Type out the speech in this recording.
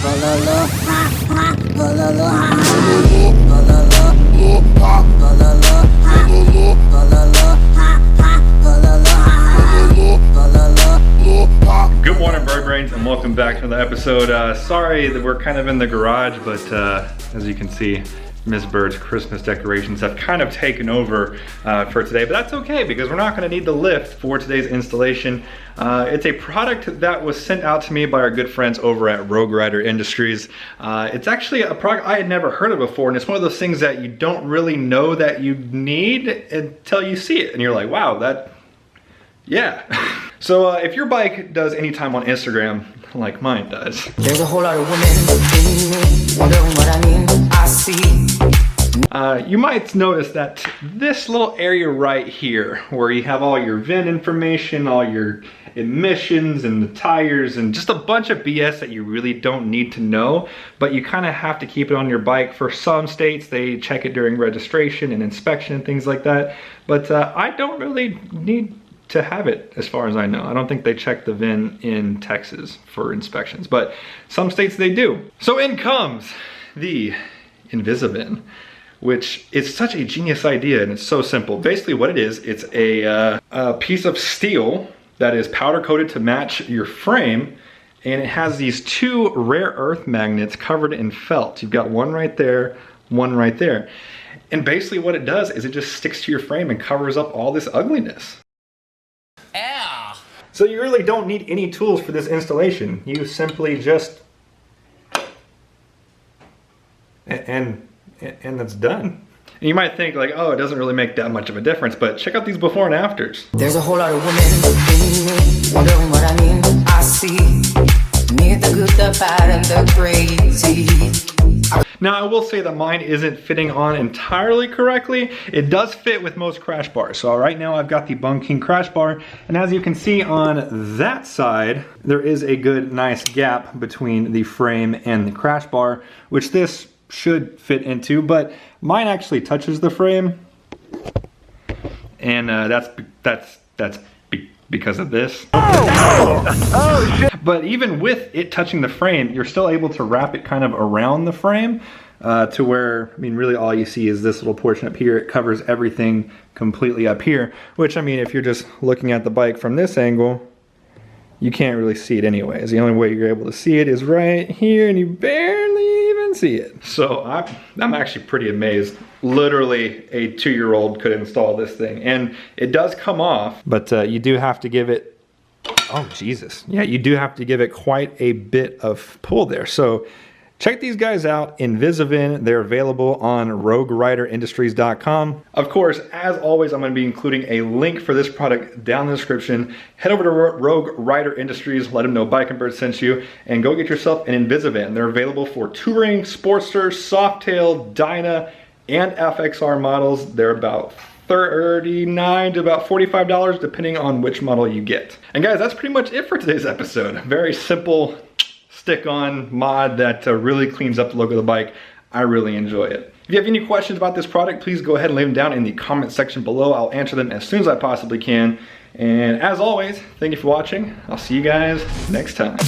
Good morning, bird brains, and welcome back to another episode. Sorry that we're kind of in the garage, but as you can see, Miss Bird's Christmas decorations have kind of taken over for today, but that's okay because we're not going to need the lift for today's installation. It's a product that was sent out to me by our good friends over at Rogue Rider Industries. It's actually a product I had never heard of before, and it's one of those things that you don't really know that you need until you see it, and you're like, wow, yeah. So if your bike does any time on Instagram, like mine does. There's a whole lot of women wondering what I mean. I see. You might notice that this little area right here, where you have all your VIN information, all your emissions and the tires and just a bunch of BS that you really don't need to know, but you kind of have to keep it on your bike. For some states, they check it during registration and inspection and things like that, but I don't really need to have it as far as I know. I don't think they check the VIN in Texas for inspections, but some states they do. So in comes the Invisi-VIN, which is such a genius idea, and it's so simple. Basically what it is, it's a piece of steel that is powder coated to match your frame, and it has these two rare earth magnets covered in felt. You've got one right there, one right there. And basically what it does is it just sticks to your frame and covers up all this ugliness. So you really don't need any tools for this installation. You simply just, and that's done. And you might think like, oh, it doesn't really make that much of a difference, but check out these before and afters. There's a whole lot of women wondering what I mean. I see. Need the good, the bad, and the crazy. Now I will say that mine isn't fitting on entirely correctly. It does fit with most crash bars. So right now I've got the Bum King crash bar, and as you can see on that side, there is a good nice gap between the frame and the crash bar, which this should fit into, but mine actually touches the frame, and that's because of this. Oh, shit. But even with it touching the frame, you're still able to wrap it kind of around the frame to where, I mean, really all you see is this little portion up here. It covers everything completely up here, which, I mean, if you're just looking at the bike from this angle, you can't really see it anyways. The only way you're able to see it is right here, and you barely even see it. So I'm actually pretty amazed. Literally a 2-year-old could install this thing, and it does come off, but you do have to give it, oh Jesus. Yeah, you do have to give it quite a bit of pull there. So check these guys out, Invisi-VIN. They're available on RogueRiderIndustries.com. Of course, as always, I'm going to be including a link for this product down in the description. Head over to Rogue Rider Industries, let them know Bike and Bird sent you, and go get yourself an Invisi-VIN. They're available for touring, Sportster, Softail, Dyna, and FXR models. They're about $39 to about $45 depending on which model you get. And guys, that's pretty much it for today's episode. Very simple stick-on mod that really cleans up the look of the bike. I really enjoy it. If you have any questions about this product, please go ahead and leave them down in the comment section below. I'll answer them as soon as I possibly can. And as always, thank you for watching. I'll see you guys next time.